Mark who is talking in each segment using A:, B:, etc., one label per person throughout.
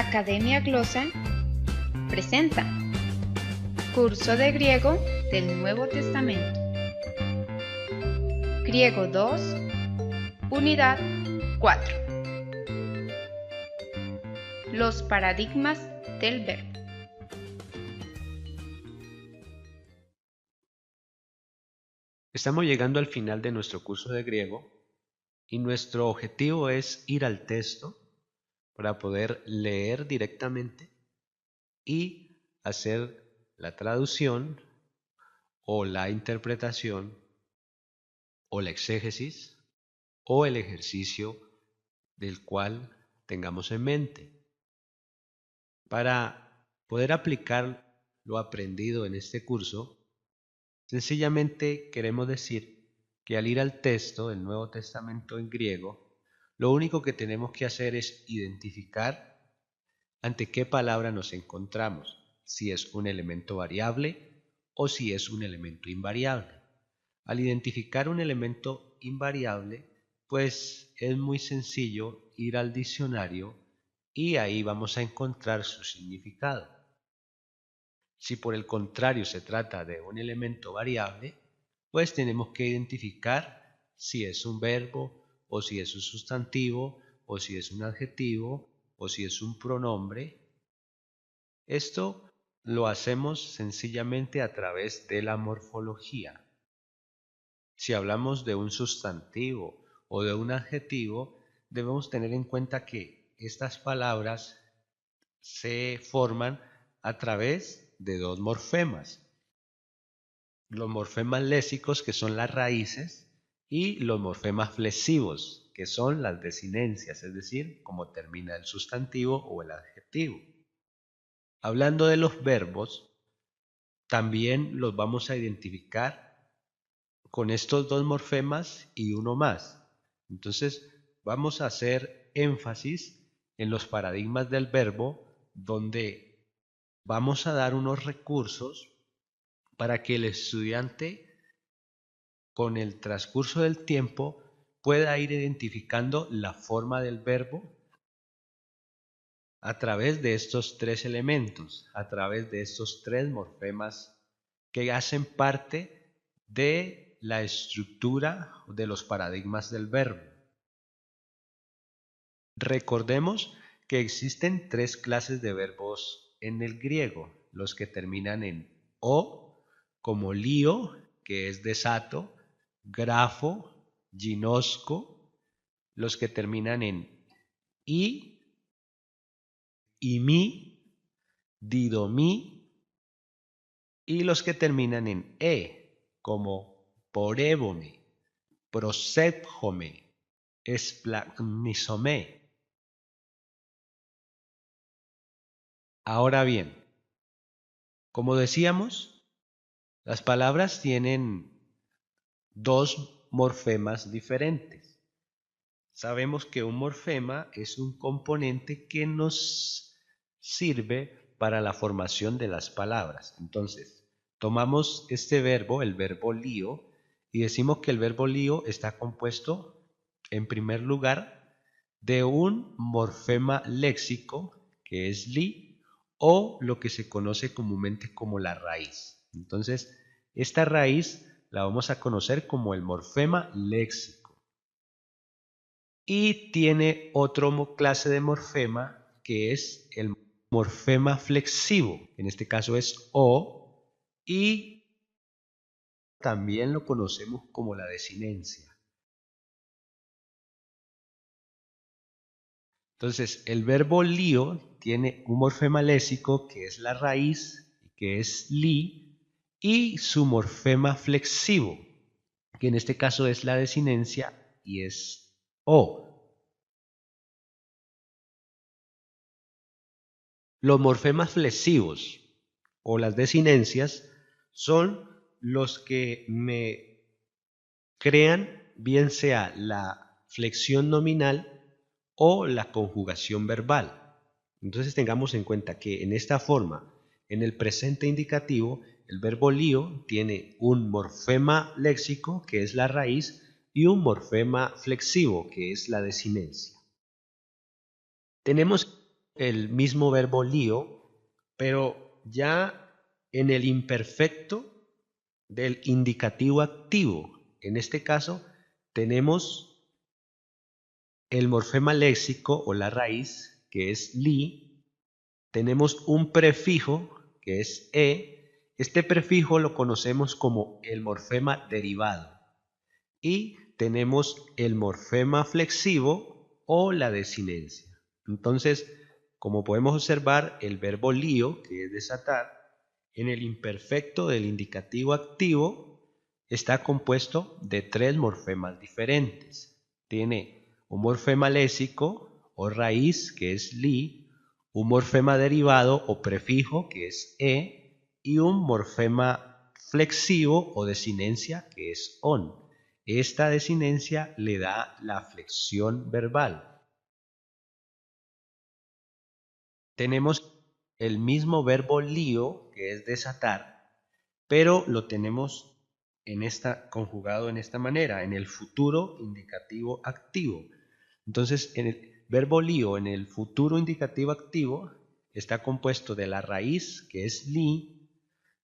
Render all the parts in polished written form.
A: Academia Glosa presenta Curso de Griego del Nuevo Testamento. Griego 2, Unidad 4. Los paradigmas del verbo.
B: Estamos llegando al final de nuestro curso de griego y nuestro objetivo es ir al texto para poder leer directamente y hacer la traducción o la interpretación o la exégesis o el ejercicio del cual tengamos en mente. Para poder aplicar lo aprendido en este curso, sencillamente queremos decir que al ir al texto del Nuevo Testamento en griego, lo único que tenemos que hacer es identificar ante qué palabra nos encontramos, si es un elemento variable o si es un elemento invariable. Al identificar un elemento invariable, pues es muy sencillo ir al diccionario y ahí vamos a encontrar su significado. Si por el contrario se trata de un elemento variable, pues tenemos que identificar si es un verbo o si es un sustantivo o si es un adjetivo o si es un pronombre. Esto lo hacemos sencillamente a través de la morfología. Si hablamos de un sustantivo o de un adjetivo, debemos tener en cuenta que estas palabras se forman a través de dos morfemas. Los morfemas lésicos, que son las raíces, y los morfemas flexivos, que son las desinencias, es decir, cómo termina el sustantivo o el adjetivo. Hablando de los verbos, también los vamos a identificar con estos dos morfemas y uno más. Entonces, vamos a hacer énfasis en los paradigmas del verbo, donde vamos a dar unos recursos para que el estudiante, con el transcurso del tiempo, pueda ir identificando la forma del verbo a través de estos tres elementos, a través de estos tres morfemas que hacen parte de la estructura de los paradigmas del verbo. Recordemos que existen tres clases de verbos en el griego: los que terminan en o, como lío, que es desato, grafo, ginosco; los que terminan en y mi, didomí; y los que terminan en como porébome, prosépjome, esplagmisomé. Ahora bien, como decíamos, las palabras tienen dos morfemas diferentes. Sabemos que un morfema es un componente que nos sirve para la formación de las palabras. Entonces, tomamos este verbo, el verbo lío, y decimos que el verbo lío está compuesto, en primer lugar, de un morfema léxico, que es li, o lo que se conoce comúnmente como la raíz. Entonces, esta raíz la vamos a conocer como el morfema léxico. Y tiene otra clase de morfema, que es el morfema flexivo. En este caso es o, y también lo conocemos como la desinencia. Entonces, el verbo lío tiene un morfema léxico, que es la raíz, que es li, y su morfema flexivo, que en este caso es la desinencia y es o. Los morfemas flexivos o las desinencias son los que me crean bien sea la flexión nominal o la conjugación verbal. Entonces tengamos en cuenta que en esta forma, en el presente indicativo, el verbo lío tiene un morfema léxico, que es la raíz, y un morfema flexivo, que es la desinencia. Tenemos el mismo verbo lío, pero ya en el imperfecto del indicativo activo. En este caso tenemos el morfema léxico o la raíz, que es li. Tenemos un prefijo, que es e. Este prefijo lo conocemos como el morfema derivado. Y tenemos el morfema flexivo o la desinencia. Entonces, como podemos observar, el verbo lío, que es desatar, en el imperfecto del indicativo activo está compuesto de 3 morfemas diferentes. Tiene un morfema léxico o raíz, que es li, un morfema derivado o prefijo, que es e, y un morfema flexivo o desinencia, que es on. Esta desinencia le da la flexión verbal. Tenemos el mismo verbo lío, que es desatar, pero lo tenemos conjugado en esta manera, en el futuro indicativo activo. Entonces, en el verbo lío, en el futuro indicativo activo, está compuesto de la raíz, que es li,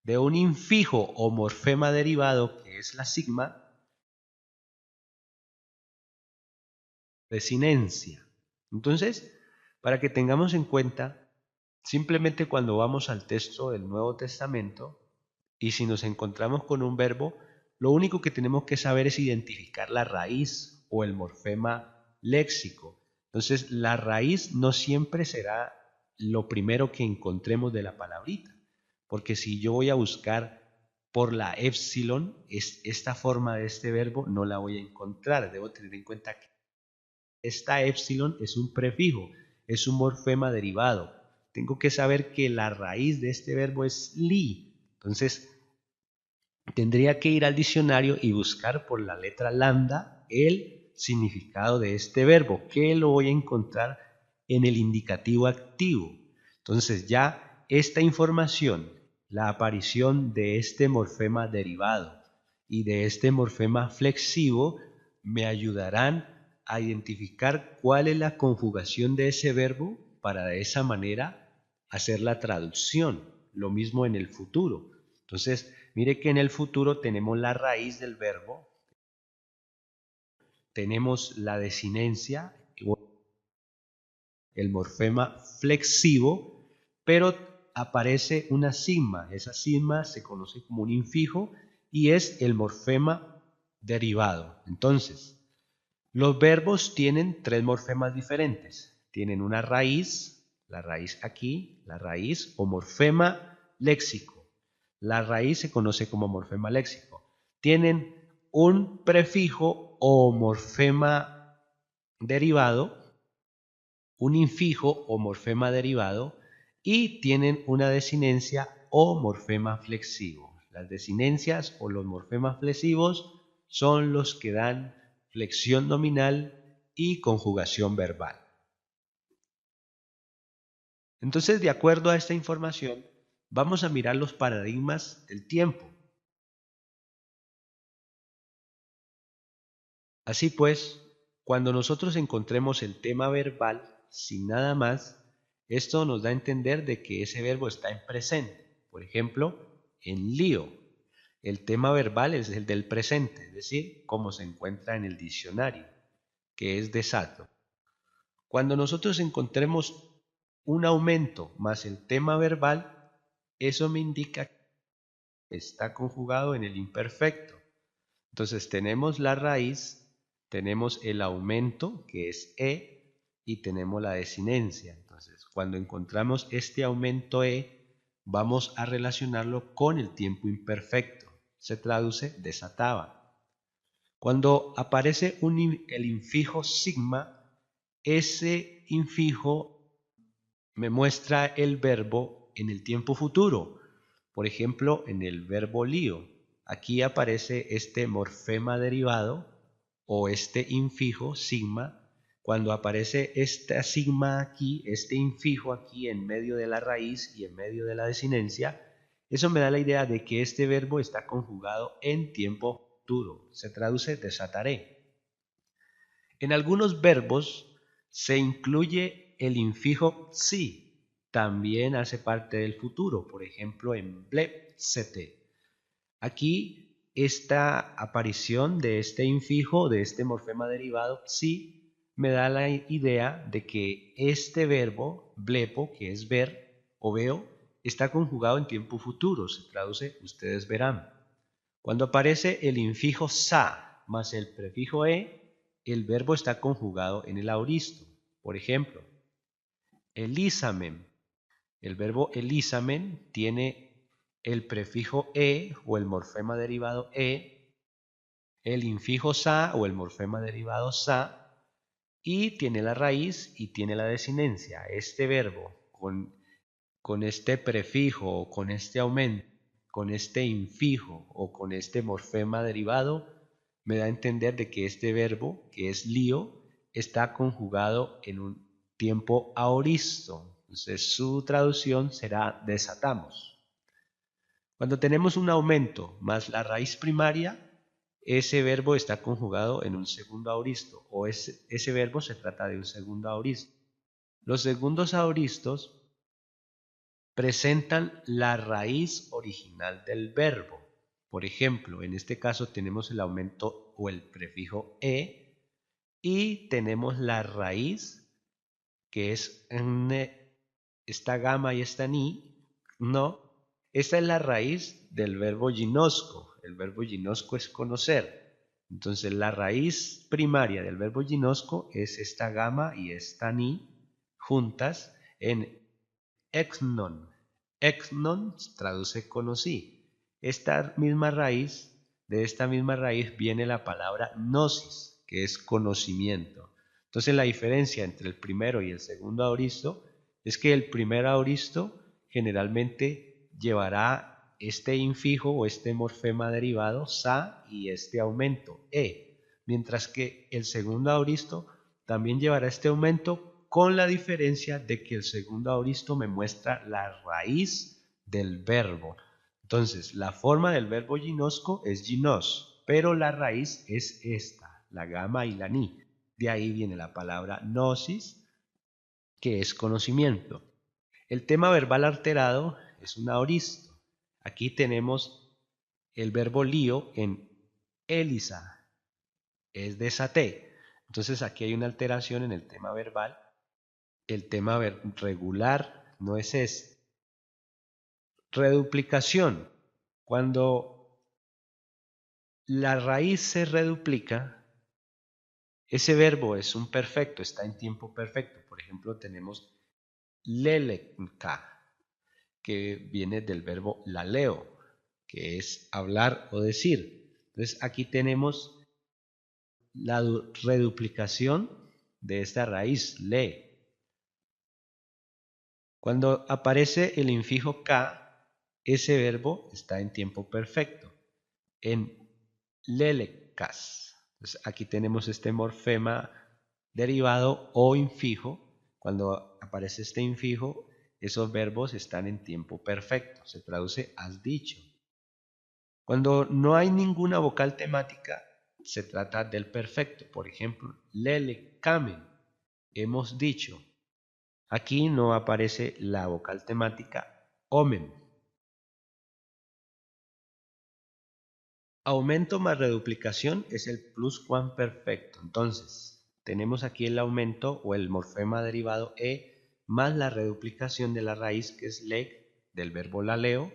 B: de un infijo o morfema derivado, que es la sigma, desinencia. Entonces, para que tengamos en cuenta, simplemente cuando vamos al texto del Nuevo Testamento y si nos encontramos con un verbo, lo único que tenemos que saber es identificar la raíz o el morfema léxico. Entonces, la raíz no siempre será lo primero que encontremos de la palabrita, porque si yo voy a buscar por la épsilon, esta forma de este verbo no la voy a encontrar. Debo tener en cuenta que esta épsilon es un prefijo, es un morfema derivado. Tengo que saber que la raíz de este verbo es li. Entonces, tendría que ir al diccionario y buscar por la letra lambda el significado de este verbo, que lo voy a encontrar en el indicativo activo. Entonces, ya esta información, la aparición de este morfema derivado y de este morfema flexivo, me ayudarán a identificar cuál es la conjugación de ese verbo para de esa manera hacer la traducción. Lo mismo en el futuro. Entonces, mire que en el futuro tenemos la raíz del verbo, tenemos la desinencia, el morfema flexivo, pero aparece una sigma. Esa sigma se conoce como un infijo y es el morfema derivado. Entonces, los verbos tienen 3 morfemas diferentes. Tienen una raíz, la raíz aquí, la raíz o morfema léxico. La raíz se conoce como morfema léxico. Tienen un prefijo o morfema derivado, un infijo o morfema derivado y tienen una desinencia o morfema flexivo. Las desinencias o los morfemas flexivos son los que dan flexión nominal y conjugación verbal. Entonces, de acuerdo a esta información, vamos a mirar los paradigmas del tiempo. Así pues, cuando nosotros encontremos el tema verbal sin nada más, esto nos da a entender de que ese verbo está en presente. Por ejemplo, en lío, el tema verbal es el del presente, es decir, como se encuentra en el diccionario, que es desato. Cuando nosotros encontremos un aumento más el tema verbal, eso me indica que está conjugado en el imperfecto. Entonces tenemos la raíz, tenemos el aumento, que es e, y tenemos la desinencia. Entonces, cuando encontramos este aumento e, vamos a relacionarlo con el tiempo imperfecto. Se traduce desataba. Cuando aparece el infijo sigma, ese infijo me muestra el verbo en el tiempo futuro. Por ejemplo, en el verbo lío. Aquí aparece este morfema derivado o este infijo sigma. Cuando aparece esta sigma aquí, este infijo aquí en medio de la raíz y en medio de la desinencia, eso me da la idea de que este verbo está conjugado en tiempo futuro. Se traduce desataré. En algunos verbos se incluye el infijo psi también hace parte del futuro, por ejemplo en blepsete. Aquí esta aparición de este infijo, de este morfema derivado psi, me da la idea de que este verbo blepo, que es ver o veo, está conjugado en tiempo futuro, se traduce ustedes verán. Cuando aparece el infijo sa más el prefijo e, el verbo está conjugado en el aoristo. Por ejemplo, elísamen. El verbo elísamen tiene el prefijo e o el morfema derivado e, el infijo sa o el morfema derivado sa, y tiene la raíz y tiene la desinencia. Este verbo con este prefijo o con este aumento, con este infijo o con este morfema derivado, me da a entender de que este verbo, que es lío, está conjugado en un tiempo aoristo. Entonces su traducción será desatamos. Cuando tenemos un aumento más la raíz primaria, ese verbo está conjugado en un segundo aoristo, o ese verbo se trata de un segundo aoristo. Los segundos aoristos presentan la raíz original del verbo. Por ejemplo, en este caso tenemos el aumento o el prefijo e y tenemos la raíz que es esta gama y esta ni, no. Esta es la raíz del verbo ginosco. El verbo ginosco es conocer. Entonces la raíz primaria del verbo ginosco es esta gama y esta ni juntas en exnon. Exnon traduce conocí. De esta misma raíz viene la palabra gnosis, que es conocimiento. Entonces la diferencia entre el primero y el segundo aoristo es que el primer aoristo generalmente llevará este infijo o este morfema derivado sa y este aumento e, mientras que el segundo aoristo también llevará este aumento, con la diferencia de que el segundo aoristo me muestra la raíz del verbo. Entonces, la forma del verbo ginosco es ginos, pero la raíz es esta, la gama y la ni. De ahí viene la palabra gnosis, que es conocimiento. El tema verbal alterado es un aoristo. Aquí tenemos el verbo lío en Elisa, es desaté. Entonces aquí hay una alteración en el tema verbal. El tema regular no es ese. Reduplicación. Cuando la raíz se reduplica, ese verbo es un perfecto, está en tiempo perfecto. Por ejemplo, tenemos leleka, que viene del verbo laleo, que es hablar o decir. Entonces aquí tenemos la reduplicación de esta raíz, le. Cuando aparece el infijo K, ese verbo está en tiempo perfecto, en lelekas. Entonces aquí tenemos este morfema derivado o infijo. Cuando aparece este infijo, esos verbos están en tiempo perfecto. Se traduce has dicho. Cuando no hay ninguna vocal temática, se trata del perfecto. Por ejemplo, lelekamen, hemos dicho. Aquí no aparece la vocal temática omen. Aumento más reduplicación es el pluscuamperfecto. Entonces, tenemos aquí el aumento o el morfema derivado e más la reduplicación de la raíz que es leg del verbo laleo.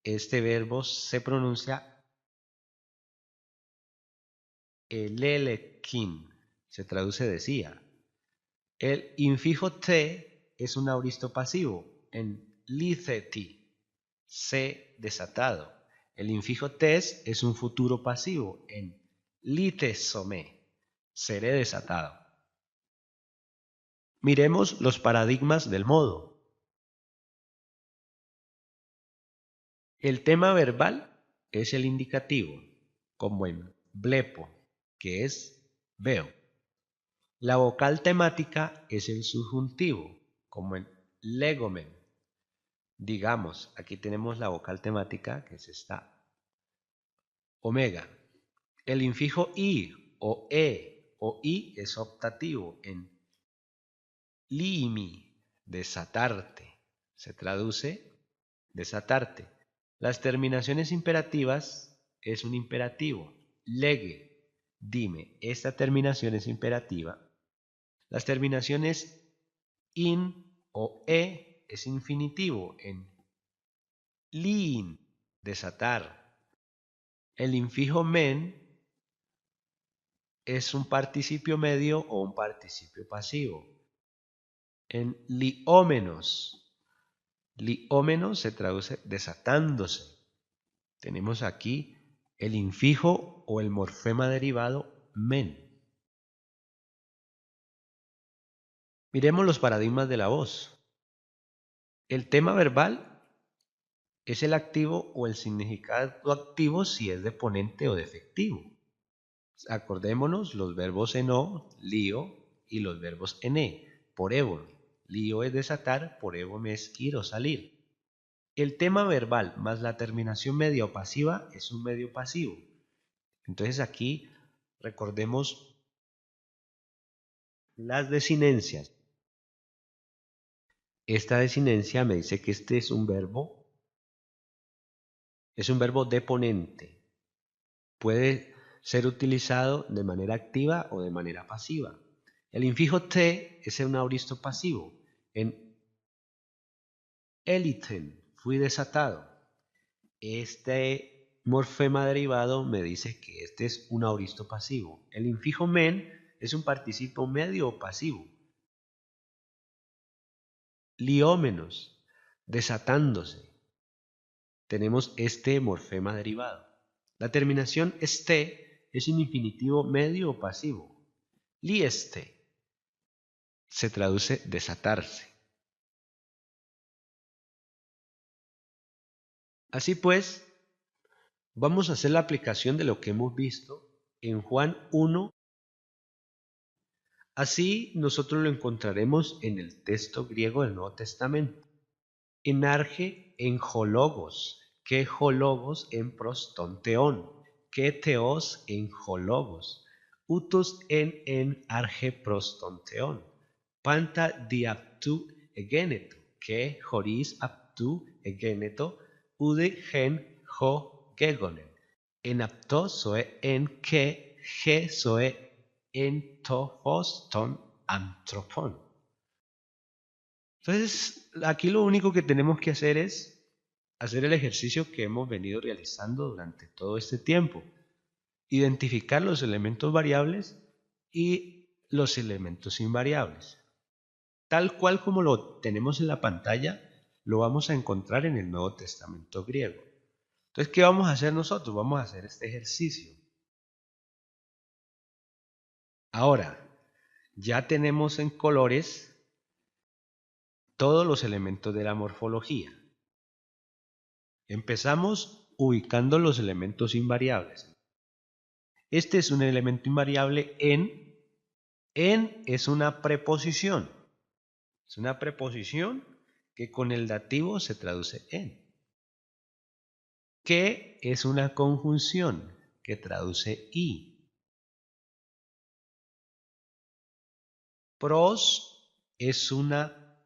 B: Este verbo se pronuncia elelekin, se traduce decía. El infijo te es un aoristo pasivo en liceti, sé desatado. El infijo tes es un futuro pasivo en litesome, seré desatado. Miremos los paradigmas del modo. El tema verbal es el indicativo, como en blepo, que es veo. La vocal temática es el subjuntivo, como en legomen. Digamos, aquí tenemos la vocal temática, que es esta omega. El infijo i o e o i es optativo en Limi, desatarte. Se traduce desatarte. Las terminaciones imperativas es un imperativo. Lege, dime, esta terminación es imperativa. Las terminaciones in o e es infinitivo en liin, desatar. El infijo men es un participio medio o un participio pasivo. En liómenos se traduce desatándose. Tenemos aquí el infijo o el morfema derivado men. Miremos los paradigmas de la voz. El tema verbal es el activo o el significado activo si es deponente o defectivo. Acordémonos los verbos en o, lío, y los verbos en por évolo. Lío es desatar, por évolo es ir o salir. El tema verbal más la terminación media o pasiva es un medio pasivo. Entonces aquí recordemos las desinencias. Esta desinencia me dice que este es un verbo deponente. Puede ser utilizado de manera activa o de manera pasiva. El infijo te es un auristo pasivo. En eliten, fui desatado. Este morfema derivado me dice que este es un auristo pasivo. El infijo men es un participio medio o pasivo. Liómenos, desatándose. Tenemos este morfema derivado. La terminación este es un infinitivo medio o pasivo. Lieste se traduce desatarse. Así pues, vamos a hacer la aplicación de lo que hemos visto en Juan 1. Así nosotros lo encontraremos en el texto griego del Nuevo Testamento. Enarge en hologos, que hologos en prostonteón, que teos en hologos, utos en arge prostonteón, panta diaptu egeneto, que horis aptu egeneto, ude gen ho gegonen, en apto soe en que ge soe en tohos ton antropon. Entonces, aquí lo único que tenemos que hacer es hacer el ejercicio que hemos venido realizando durante todo este tiempo. Identificar los elementos variables y los elementos invariables. Tal cual como lo tenemos en la pantalla, lo vamos a encontrar en el Nuevo Testamento griego. Entonces, ¿qué vamos a hacer nosotros? Vamos a hacer este ejercicio. Ahora, ya tenemos en colores todos los elementos de la morfología. Empezamos ubicando los elementos invariables. Este es un elemento invariable en. En es una preposición. Es una preposición que con el dativo se traduce en. Que es una conjunción que traduce y. Pros es una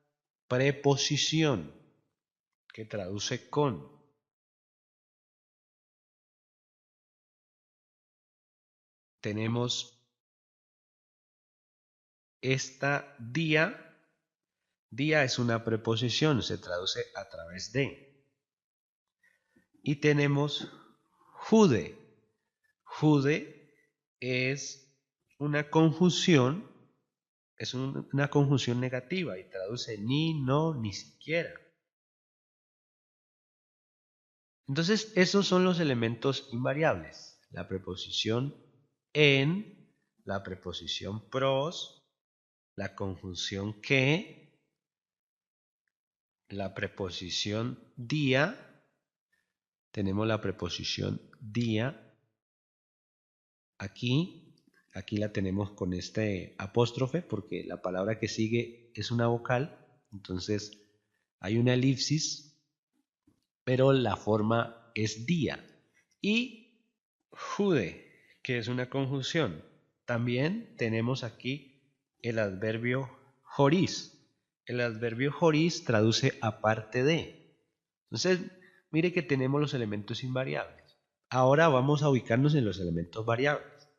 B: preposición que traduce con. Tenemos esta dia. Dia es una preposición, se traduce a través de. Y tenemos jude. Jude es una conjunción, una conjunción negativa y traduce ni, no, ni siquiera. Entonces, esos son los elementos invariables. La preposición en, la preposición pros, la conjunción que, la preposición dia, tenemos la preposición dia, aquí la tenemos con este apóstrofe porque la palabra que sigue es una vocal, entonces hay una elipsis, pero la forma es dia. Y jude, que es una conjunción. También tenemos aquí el adverbio horis. El adverbio horis traduce aparte de. Entonces, mire que tenemos los elementos invariables. Ahora vamos a ubicarnos en los elementos variables.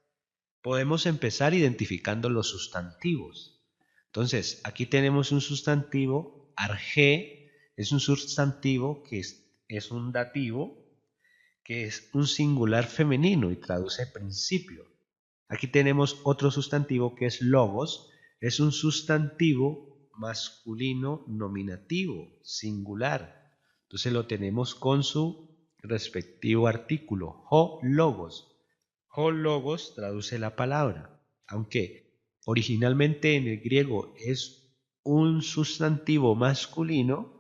B: Podemos empezar identificando los sustantivos. Entonces, aquí tenemos un sustantivo, arjé, es un sustantivo que es un dativo, que es un singular femenino y traduce principio. Aquí tenemos otro sustantivo que es logos, es un sustantivo masculino nominativo, singular. Entonces lo tenemos con su respectivo artículo, ho logos. Ho logos traduce la palabra, aunque originalmente en el griego es un sustantivo masculino,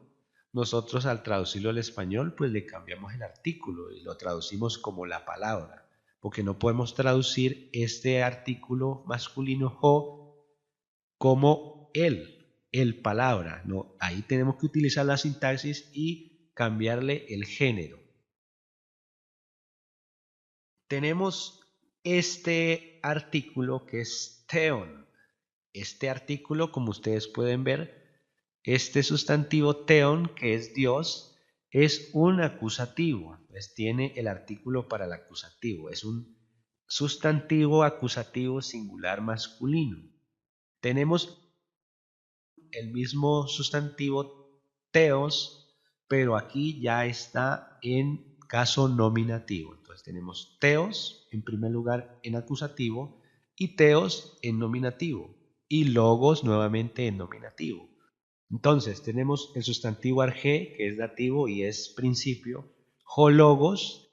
B: nosotros al traducirlo al español pues le cambiamos el artículo y lo traducimos como la palabra, porque no podemos traducir este artículo masculino ho como el palabra, no, ahí tenemos que utilizar la sintaxis y cambiarle el género. Tenemos este artículo que es theon. Este artículo, como ustedes pueden ver, este sustantivo theon, que es Dios, es un acusativo, pues tiene el artículo para el acusativo, es un sustantivo acusativo singular masculino. Tenemos el mismo sustantivo theos, pero aquí ya está en caso nominativo. Entonces tenemos theos en primer lugar en acusativo y theos en nominativo y logos nuevamente en nominativo. Entonces tenemos el sustantivo arjé, que es dativo y es principio, hologos,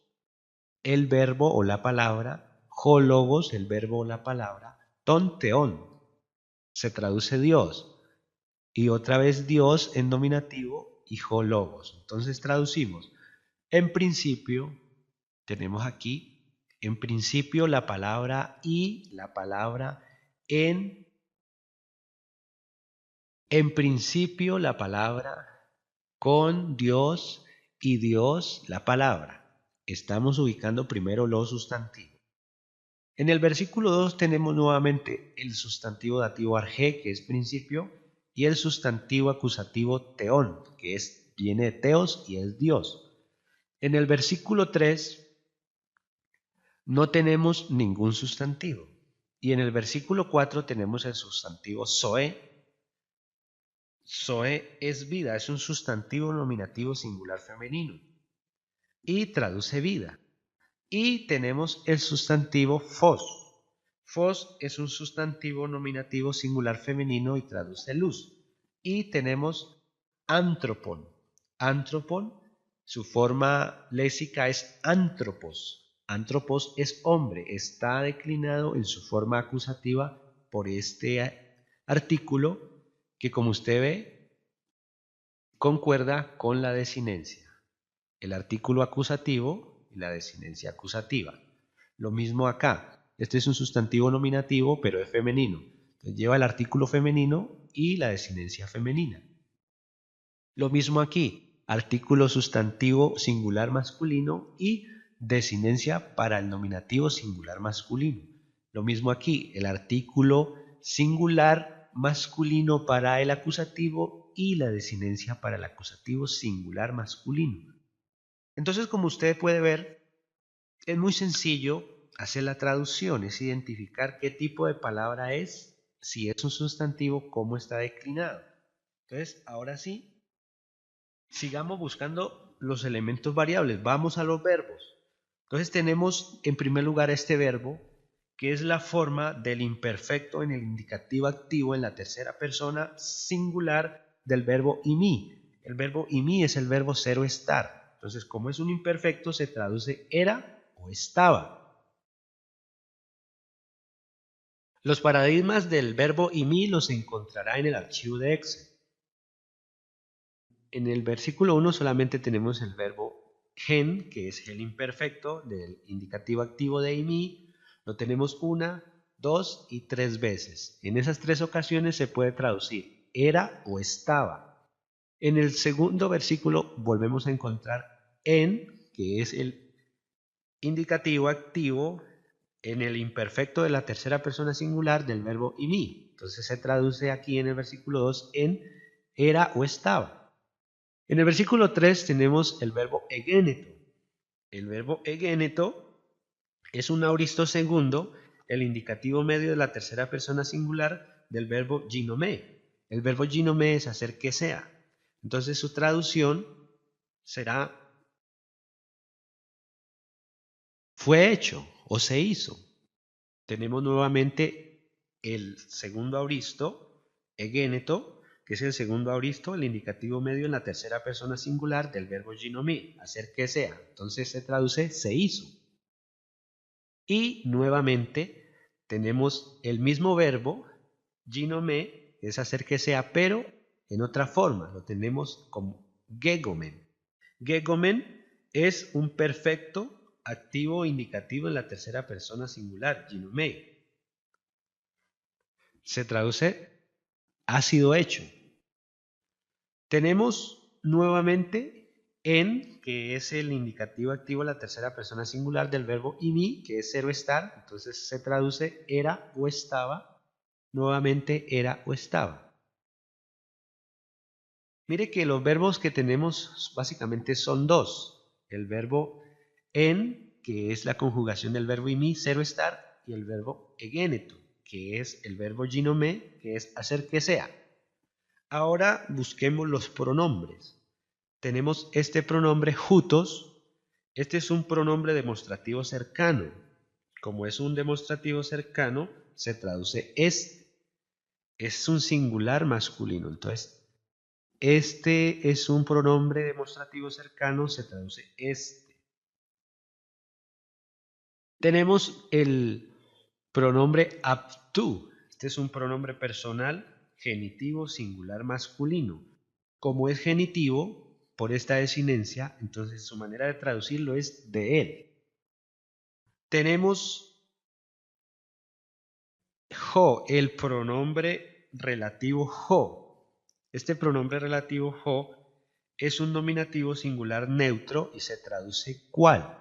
B: el verbo o la palabra, hologos, el verbo o la palabra, ton teón, se traduce Dios, y otra vez Dios en nominativo y hologos. Entonces traducimos, en principio, tenemos aquí, en principio la palabra y la palabra en principio la palabra con Dios y Dios la palabra. Estamos ubicando primero los sustantivos. En el versículo 2 tenemos nuevamente el sustantivo dativo arjé, que es principio, y el sustantivo acusativo teón, que viene de teos y es Dios. En el versículo 3 no tenemos ningún sustantivo. Y en el versículo 4 tenemos el sustantivo zoe. Zoe es vida, es un sustantivo nominativo singular femenino y traduce vida. Y tenemos el sustantivo fos. Fos es un sustantivo nominativo singular femenino y traduce luz. Y tenemos antropon. Antropon, su forma léxica es antropos. Antropos es hombre, está declinado en su forma acusativa por este artículo que, como usted ve, concuerda con la desinencia. El artículo acusativo y la desinencia acusativa. Lo mismo acá. Este es un sustantivo nominativo, pero es femenino. Entonces lleva el artículo femenino y la desinencia femenina. Lo mismo aquí. Artículo sustantivo singular masculino y desinencia para el nominativo singular masculino. Lo mismo aquí. El artículo singular masculino para el acusativo y la desinencia para el acusativo singular masculino. Entonces, como usted puede ver, es muy sencillo hacer la traducción, es identificar qué tipo de palabra es, si es un sustantivo, cómo está declinado. Entonces, ahora sí, sigamos buscando los elementos variables, vamos a los verbos. Entonces tenemos en primer lugar este verbo, que es la forma del imperfecto en el indicativo activo en la tercera persona singular del verbo imi. El verbo imi es el verbo ser o estar. Entonces, como es un imperfecto, se traduce era o estaba. Los paradigmas del verbo imi los encontrará en el archivo de Excel. En el versículo 1 solamente tenemos el verbo gen, que es el imperfecto del indicativo activo de imi. Lo tenemos 1, 2 y 3 veces. En esas 3 ocasiones se puede traducir era o estaba. En el segundo versículo volvemos a encontrar en, que es el indicativo activo en el imperfecto de la tercera persona singular del verbo imi. Entonces se traduce aquí en el versículo 2 en era o estaba. En el versículo 3 tenemos el verbo egéneto. El verbo egéneto es un aoristo segundo, el indicativo medio de la tercera persona singular del verbo ginomé. El verbo ginomé es hacer que sea. Entonces su traducción será fue hecho o se hizo. Tenemos nuevamente el segundo aoristo, egéneto, que es el segundo aoristo, el indicativo medio en la tercera persona singular del verbo ginomé, hacer que sea. Entonces se traduce se hizo. Y nuevamente tenemos el mismo verbo, ginomé, que es hacer que sea, pero en otra forma. Lo tenemos como gegomen. Gegomen es un perfecto activo indicativo en la tercera persona singular, ginomé. Se traduce ha sido hecho. Tenemos nuevamente en, que es el indicativo activo en la tercera persona singular del verbo imi, que es ser o estar. Entonces se traduce era o estaba. Nuevamente era o estaba. Mire que los verbos que tenemos básicamente son dos. El verbo en, que es la conjugación del verbo imi, ser o estar, y el verbo egéneto, que es el verbo ginomé, que es hacer que sea. Ahora busquemos los pronombres. Tenemos este pronombre hutos. Este es un pronombre demostrativo cercano. Como es un demostrativo cercano, se traduce este. Es un singular masculino. Entonces, este es un pronombre demostrativo cercano, se traduce este. Tenemos el pronombre aptu. Este es un pronombre personal genitivo singular masculino. Como es genitivo, por esta desinencia, entonces su manera de traducirlo es de él. Tenemos jo, el pronombre relativo jo. Este pronombre relativo jo es un nominativo singular neutro y se traduce cual.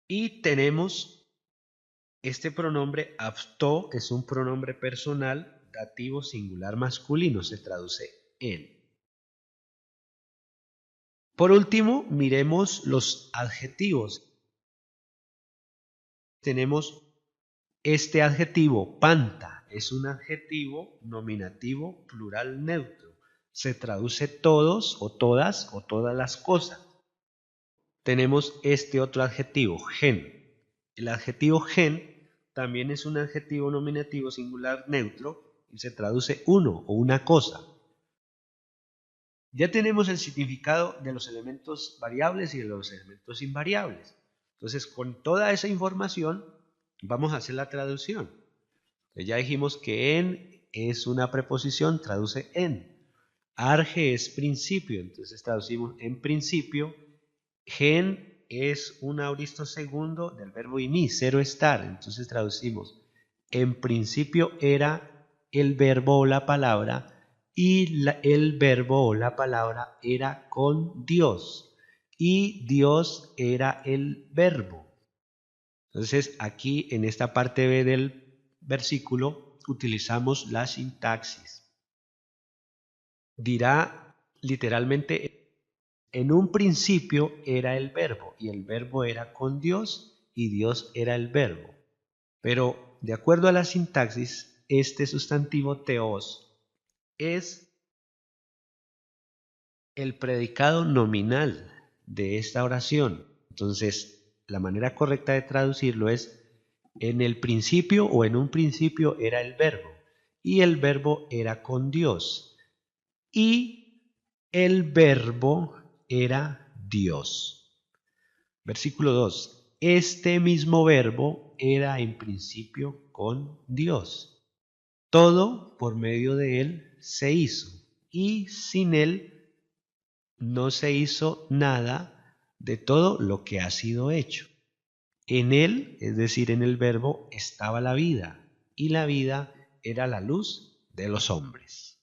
B: Y tenemos este pronombre apto, es un pronombre personal dativo singular masculino, se traduce él. Por último, miremos los adjetivos. Tenemos este adjetivo, panta, es un adjetivo nominativo plural neutro. Se traduce todos o todas las cosas. Tenemos este otro adjetivo, gen. El adjetivo gen también es un adjetivo nominativo singular neutro y se traduce uno o una cosa. Ya tenemos el significado de los elementos variables y de los elementos invariables. Entonces, con toda esa información, vamos a hacer la traducción. Ya dijimos que en es una preposición, traduce en. Arge es principio, entonces traducimos en principio. Gen es un aoristo segundo del verbo imi, ser o estar, entonces traducimos en principio era el verbo o la palabra y el verbo o la palabra era con Dios y Dios era el verbo. Entonces aquí en esta parte B del versículo utilizamos la sintaxis. Dirá literalmente, en un principio era el verbo y el verbo era con Dios y Dios era el verbo. Pero de acuerdo a la sintaxis, este sustantivo teos es el predicado nominal de esta oración. Entonces, la manera correcta de traducirlo es en el principio o en un principio era el verbo y el verbo era con Dios y el verbo era Dios. Versículo 2. Este mismo verbo era en principio con Dios. Todo por medio de él se hizo y sin él no se hizo nada de todo lo que ha sido hecho. En él, es decir, en el verbo, estaba la vida y la vida era la luz de los hombres.